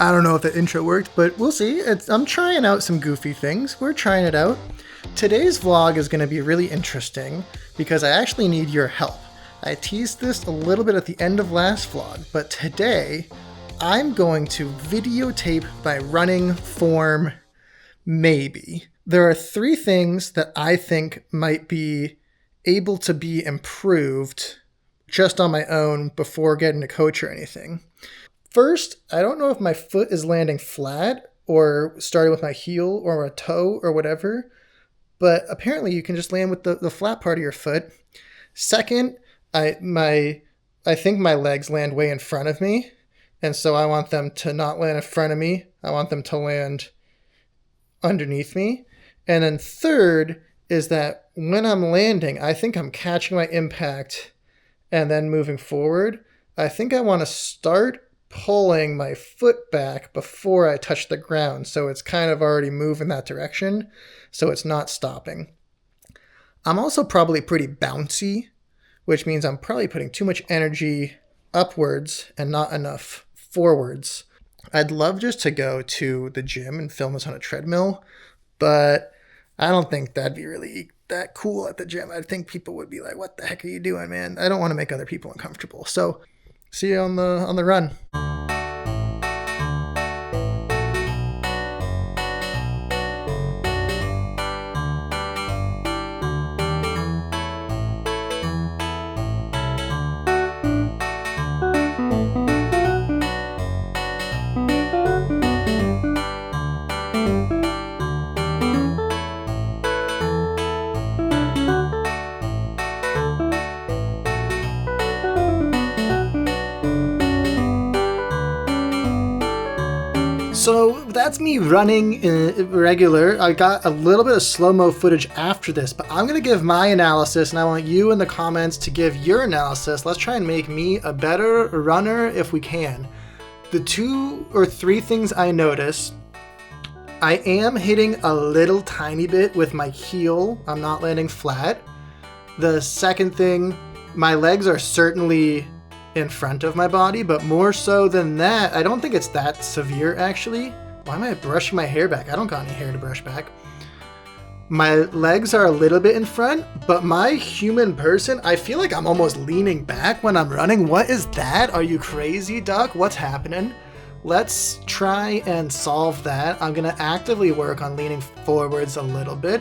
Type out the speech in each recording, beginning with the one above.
I don't know if the intro worked, but we'll see. I'm trying out some goofy things. We're trying it out. Today's vlog is going to be really interesting because I actually need your help. I teased this a little bit at the end of last vlog, but today I'm going to videotape my running form, maybe. There are 3 things that I think might be able to be improved just on my own before getting a coach or anything. First, I don't know if my foot is landing flat or starting with my heel or a toe or whatever, but apparently you can just land with the flat part of your foot. Second, I think my legs land way in front of me, and so I want them to not land in front of me. I want them to land underneath me. And then third is that when I'm landing, I think I'm catching my impact and then moving forward. I think I want to start pulling my foot back before I touch the ground, so it's kind of already moving that direction, so it's not stopping. I'm also probably pretty bouncy, which means I'm probably putting too much energy upwards and not enough forwards. I'd love just to go to the gym and film this on a treadmill, but I don't think that'd be really that cool at the gym. I think people would be like, what the heck are you doing, man? I don't want to make other people uncomfortable. So see you on the run. So that's me running regular. I got a little bit of slow-mo footage after this, but I'm going to give my analysis, and I want you in the comments to give your analysis. Let's try and make me a better runner if we can. The 2 or 3 things I notice, I am hitting a little tiny bit with my heel. I'm not landing flat. The second thing, my legs are certainly in front of my body, but more so than that, I don't think it's that severe actually. Why am I brushing my hair back? I don't got any hair to brush back. My legs are a little bit in front, but my human person, I feel like I'm almost leaning back when I'm running. What is that? Are you crazy, Duck? What's happening? Let's try and solve that. I'm gonna actively work on leaning forwards a little bit.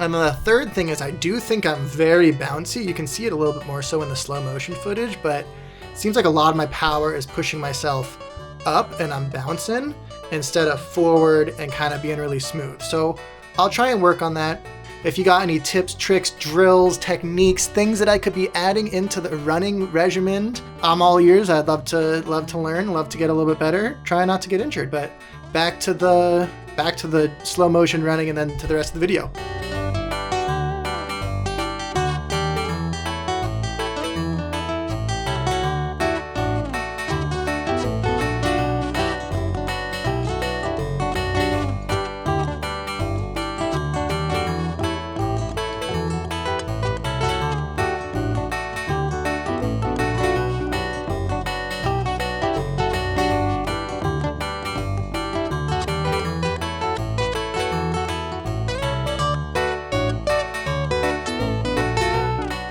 And then the third thing is I do think I'm very bouncy. You can see it a little bit more so in the slow motion footage, but seems like a lot of my power is pushing myself up and I'm bouncing instead of forward and kind of being really smooth. So I'll try and work on that. If you got any tips, tricks, drills, techniques, things that I could be adding into the running regimen, I'm all ears. I'd love to learn, love to get a little bit better, try not to get injured. But back to the slow motion running and then to the rest of the video.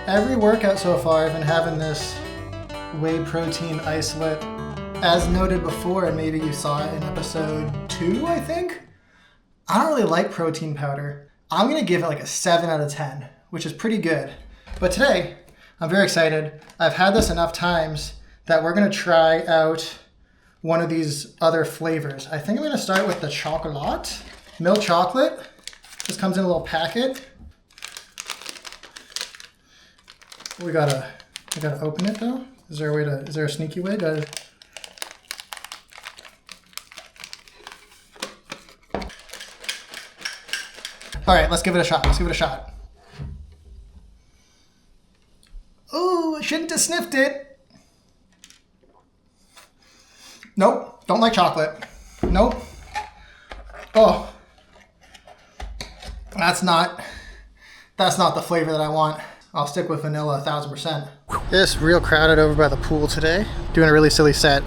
Every workout so far, I've been having this whey protein isolate. As noted before, and maybe you saw it in episode 2, I think. I don't really like protein powder. I'm gonna give it like a 7 out of 10, which is pretty good. But today, I'm very excited. I've had this enough times that we're gonna try out one of these other flavors. I think I'm gonna start with the chocolat. Milk chocolate. This comes in a little packet. We gotta open it though. Is there a sneaky way to? All right, let's give it a shot. Oh, I shouldn't have sniffed it. Nope, don't like chocolate. Nope. Oh, that's not the flavor that I want. I'll stick with vanilla 1000%. It's real crowded over by the pool today. Doing a really silly set.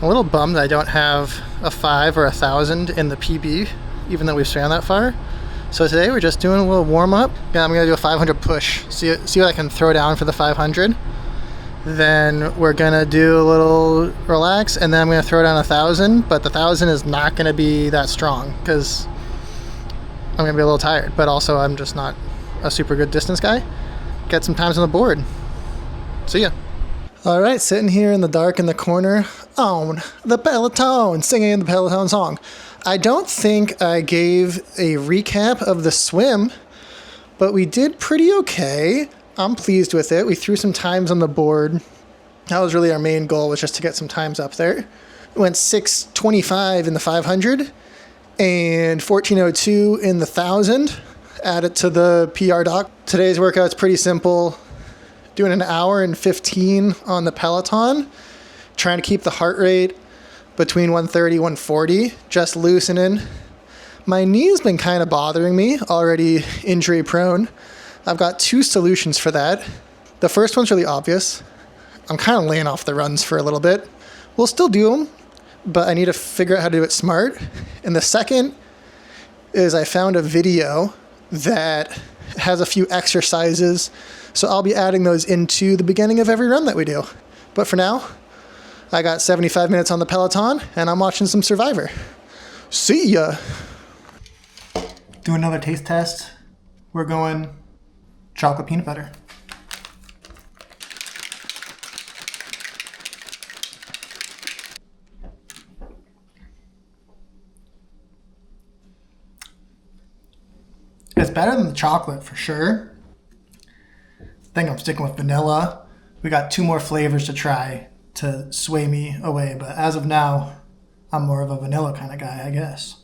a little bummed I don't have a 5 or 1,000 in the PB, even though we've swam that far. So today we're just doing a little warm up. Yeah, I'm gonna do a 500 push. See what I can throw down for the 500. Then we're gonna do a little relax, and then I'm gonna throw down 1,000. But the 1,000 is not gonna be that strong because I'm gonna be a little tired. But also I'm just not a super good distance guy. Get some times on the board. See ya. All right, sitting here in the dark in the corner on the Peloton, singing the Peloton song. I don't think I gave a recap of the swim, but we did pretty okay. I'm pleased with it. We threw some times on the board. That was really our main goal, was just to get some times up there. We went 6:25 in the 500 and 14:02 in the 1,000. Added to the PR doc. Today's workout's pretty simple. Doing an hour and 15 on the Peloton, trying to keep the heart rate between 130, 140, just loosening. My knee's been kind of bothering me, already injury prone. I've got 2 solutions for that. The first one's really obvious. I'm kind of laying off the runs for a little bit. We'll still do them, but I need to figure out how to do it smart. And the second is I found a video that has a few exercises, so I'll be adding those into the beginning of every run that we do. But for now, I got 75 minutes on the Peloton, and I'm watching some Survivor. See ya! Do another taste test. We're going chocolate peanut butter. It's better than the chocolate for sure. I think I'm sticking with vanilla. We got 2 more flavors to try to sway me away, but as of now, I'm more of a vanilla kind of guy, I guess.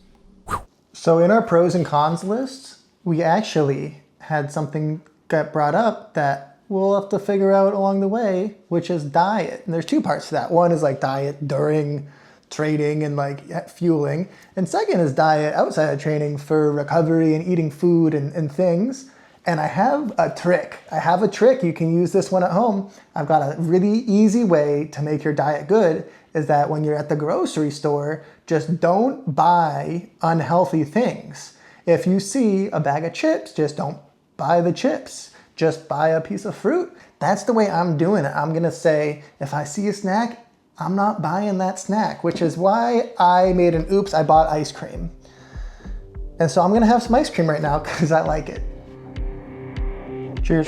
So in our pros and cons list, we actually had something get brought up that we'll have to figure out along the way, which is diet. And there's 2 parts to that. One is like diet during training and like fueling. And second is diet outside of training for recovery and eating food and things. And I have a trick. You can use this one at home. I've got a really easy way to make your diet good, is that when you're at the grocery store, just don't buy unhealthy things. If you see a bag of chips, just don't buy the chips. Just buy a piece of fruit. That's the way I'm doing it. I'm gonna say, if I see a snack, I'm not buying that snack, which is why I made an oops, I bought ice cream. And so I'm gonna have some ice cream right now because I like it. Cheers.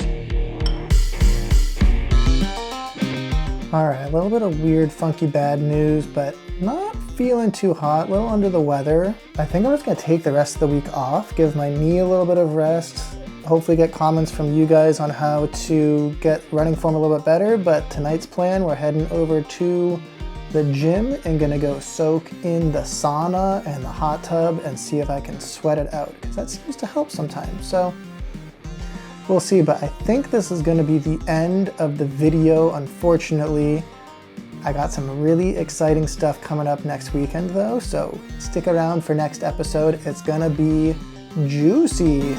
All right, a little bit of weird, funky, bad news, but not feeling too hot, a little under the weather. I think I'm just gonna take the rest of the week off, give my knee a little bit of rest, hopefully get comments from you guys on how to get running form a little bit better. But tonight's plan, we're heading over to the gym and gonna go soak in the sauna and the hot tub and see if I can sweat it out, because that seems to help sometimes. So we'll see, but I think this is gonna be the end of the video, unfortunately. I got some really exciting stuff coming up next weekend though, so stick around for next episode. It's gonna be juicy.